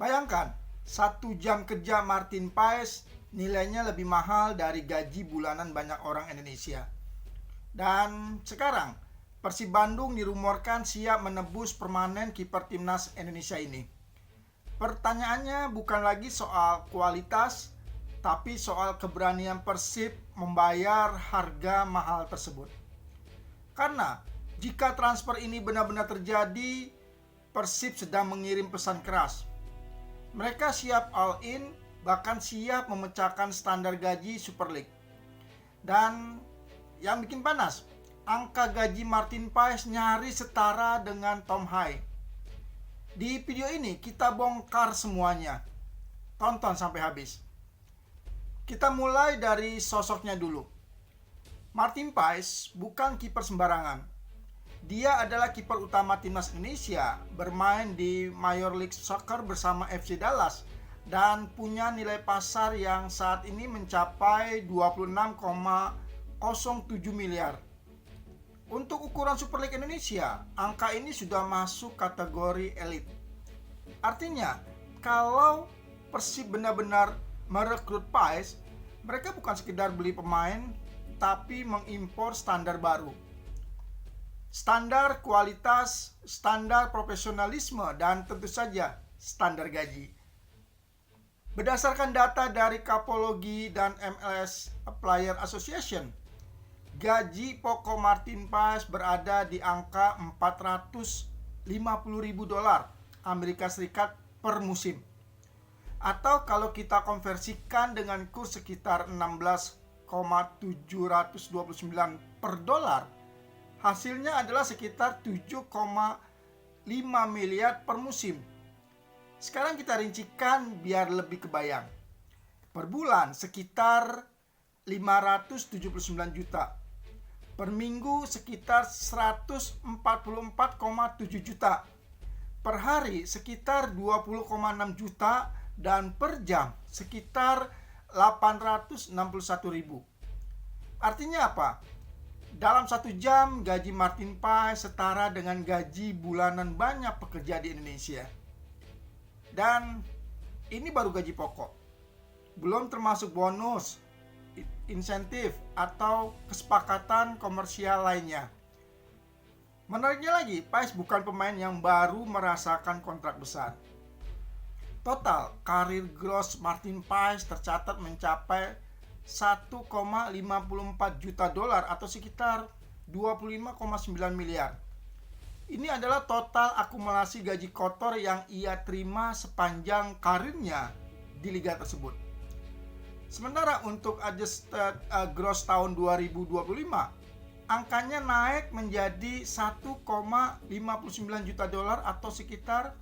Bayangkan, 1 jam kerja Martin Paes nilainya lebih mahal dari gaji bulanan banyak orang Indonesia. Dan sekarang, Persib Bandung dirumorkan siap menebus permanen kiper timnas Indonesia ini. Pertanyaannya bukan lagi soal kualitas, tapi soal keberanian Persib membayar harga mahal tersebut. Karena jika transfer ini benar-benar terjadi, Persib sedang mengirim pesan keras. Mereka siap all in, bahkan siap memecahkan standar gaji Super League. Dan yang bikin panas, angka gaji Martin Paes nyaris setara dengan Tom Hai. Di video ini kita bongkar semuanya. Tonton sampai habis. Kita mulai dari sosoknya dulu. Martin Paes bukan kiper sembarangan. Dia adalah kiper utama timnas Indonesia, bermain di Major League Soccer bersama FC Dallas dan punya nilai pasar yang saat ini mencapai 26,07 miliar. Untuk ukuran Super League Indonesia, angka ini sudah masuk kategori elit. Artinya, kalau Persib benar-benar merekrut Paes, mereka bukan sekedar beli pemain, tapi mengimpor standar baru. Standar kualitas, standar profesionalisme, dan tentu saja standar gaji. Berdasarkan data dari Kapologi dan MLS Player Association, gaji pokok Martin Paes berada di angka 450.000 dolar Amerika Serikat per musim. Atau kalau kita konversikan dengan kurs sekitar 16,729 per dolar, hasilnya adalah sekitar 7,5 miliar per musim. Sekarang kita rincikan biar lebih kebayang. Per bulan sekitar 579 juta. Per minggu sekitar 144,7 juta. Per hari sekitar 20,6 juta dan per jam sekitar 861.000. Artinya apa? Dalam 1 jam, gaji Martin Paes setara dengan gaji bulanan banyak pekerja di Indonesia. Dan ini baru gaji pokok. Belum termasuk bonus, insentif, atau kesepakatan komersial lainnya. Menariknya lagi, Paes bukan pemain yang baru merasakan kontrak besar. Total karir gross Martin Paes tercatat mencapai 1,54 juta dolar atau sekitar 25,9 miliar. Ini adalah total akumulasi gaji kotor yang ia terima sepanjang karirnya di liga tersebut. Sementara untuk adjusted gross tahun 2025, angkanya naik menjadi 1,59 juta dolar atau sekitar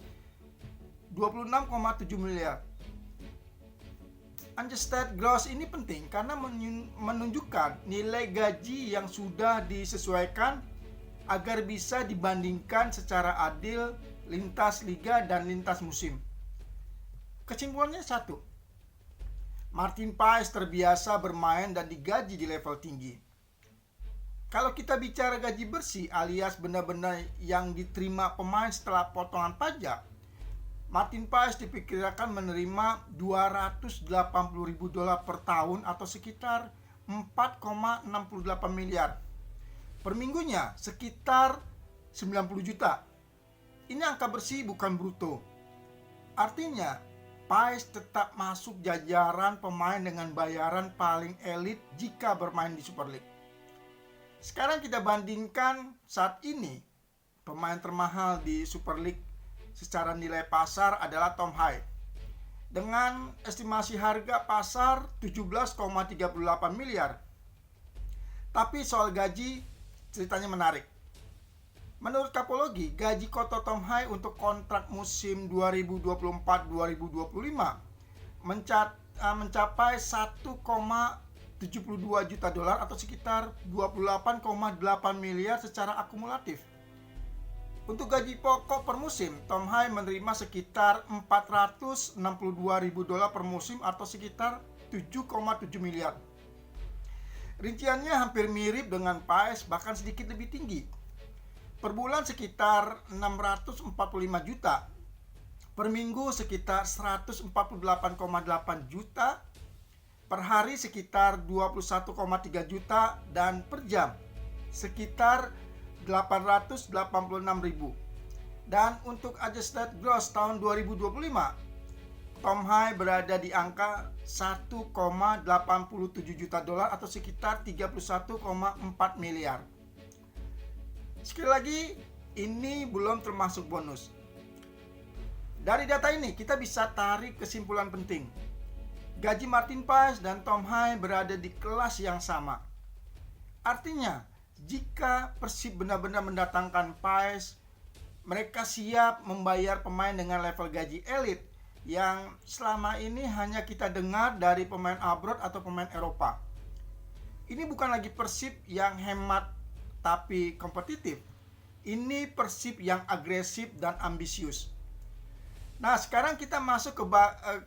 26,7 miliar. Adjusted gross ini penting karena menunjukkan nilai gaji yang sudah disesuaikan agar bisa dibandingkan secara adil lintas liga dan lintas musim. Kesimpulannya satu, Martin Paes terbiasa bermain dan digaji di level tinggi. Kalau kita bicara gaji bersih alias benar-benar yang diterima pemain setelah potongan pajak, Martin Paes diperkirakan menerima 280.000 dolar per tahun atau sekitar 4,68 miliar. Per minggunya sekitar 90 juta. Ini angka bersih bukan bruto. Artinya, Paes tetap masuk jajaran pemain dengan bayaran paling elit jika bermain di Super League. Sekarang kita bandingkan saat ini, pemain termahal di Super League secara nilai pasar adalah Tom Hai dengan estimasi harga pasar 17,38 miliar. Tapi soal gaji ceritanya menarik. Menurut Kapologi, gaji kotor Tom Hai untuk kontrak musim 2024-2025 mencapai 1,72 juta dolar atau sekitar 28,8 miliar secara akumulatif. Untuk gaji pokok per musim, Tom Hai menerima sekitar 462.000 dolar per musim atau sekitar 7,7 miliar. Rinciannya hampir mirip dengan Paes, bahkan sedikit lebih tinggi. Per bulan sekitar 645 juta. Per minggu sekitar 148,8 juta, per hari sekitar 21,3 juta, dan per jam sekitar 886.000. Dan untuk adjusted gross tahun 2025, Tom High berada di angka 1,87 juta dolar atau sekitar 31,4 miliar. Sekali lagi, ini belum termasuk bonus. Dari data ini kita bisa tarik kesimpulan penting. Gaji Martin Paes dan Tom High berada di kelas yang sama. Artinya, jika Persib benar-benar mendatangkan Paes, mereka siap membayar pemain dengan level gaji elit yang selama ini hanya kita dengar dari pemain abroad atau pemain Eropa. Ini bukan lagi Persib yang hemat tapi kompetitif. Ini Persib yang agresif dan ambisius. Nah, sekarang kita masuk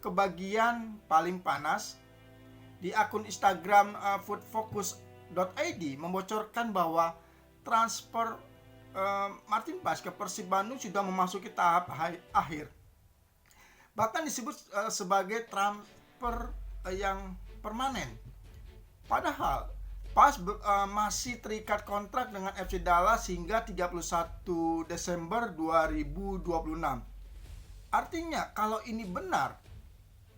ke bagian paling panas. Di akun Instagram footfocus.id membocorkan bahwa transfer Martin Paes ke Persib Bandung sudah memasuki tahap akhir. Bahkan disebut sebagai transfer yang permanen. Padahal Paes masih terikat kontrak dengan FC Dallas hingga 31 Desember 2026. Artinya kalau ini benar,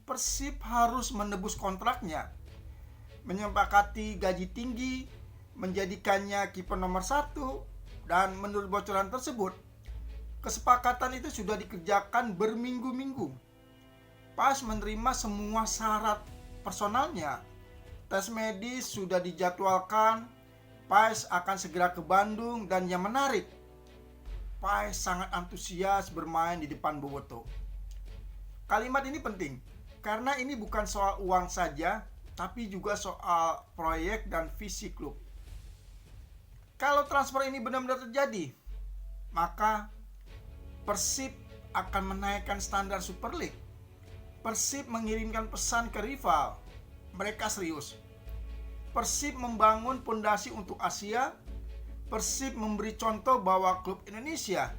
Persib harus menebus kontraknya, menyepakati gaji tinggi, menjadikannya kiper nomor 1, dan menurut bocoran tersebut, kesepakatan itu sudah dikerjakan berminggu-minggu. Paes menerima semua syarat personalnya, tes medis sudah dijadwalkan, Paes akan segera ke Bandung, dan yang menarik, Paes sangat antusias bermain di depan Boboto. Kalimat ini penting karena ini bukan soal uang saja, tapi juga soal proyek dan visi klub. Kalau transfer ini benar-benar terjadi, maka Persib akan menaikkan standar Super League. Persib mengirimkan pesan ke rival, mereka serius. Persib membangun pondasi untuk Asia. Persib memberi contoh bahwa klub Indonesia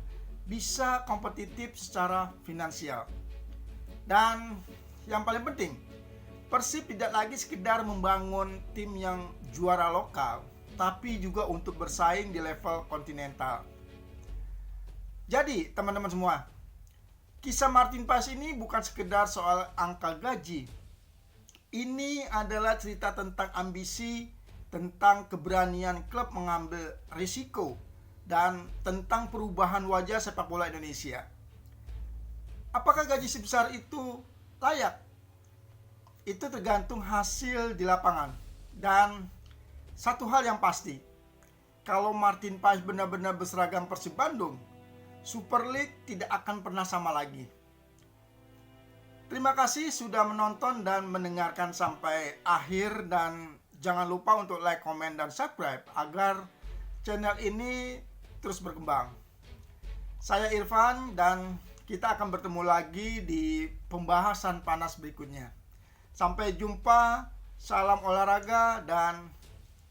bisa kompetitif secara finansial. Dan yang paling penting, Persib tidak lagi sekedar membangun tim yang juara lokal, tapi juga untuk bersaing di level kontinental. Jadi, teman-teman semua, kisah Martin Paes ini bukan sekedar soal angka gaji. Ini adalah cerita tentang ambisi, tentang keberanian klub mengambil risiko, dan tentang perubahan wajah sepak bola Indonesia. Apakah gaji sebesar itu layak? Itu tergantung hasil di lapangan. Dan satu hal yang pasti, kalau Martin Paes benar-benar berseragam Persib Bandung, Super League tidak akan pernah sama lagi. Terima kasih sudah menonton dan mendengarkan sampai akhir, dan jangan lupa untuk like, komen, dan subscribe agar channel ini terus berkembang. Saya Irfan dan kita akan bertemu lagi di pembahasan panas berikutnya. Sampai jumpa, salam olahraga dan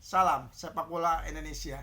salam sepak bola Indonesia.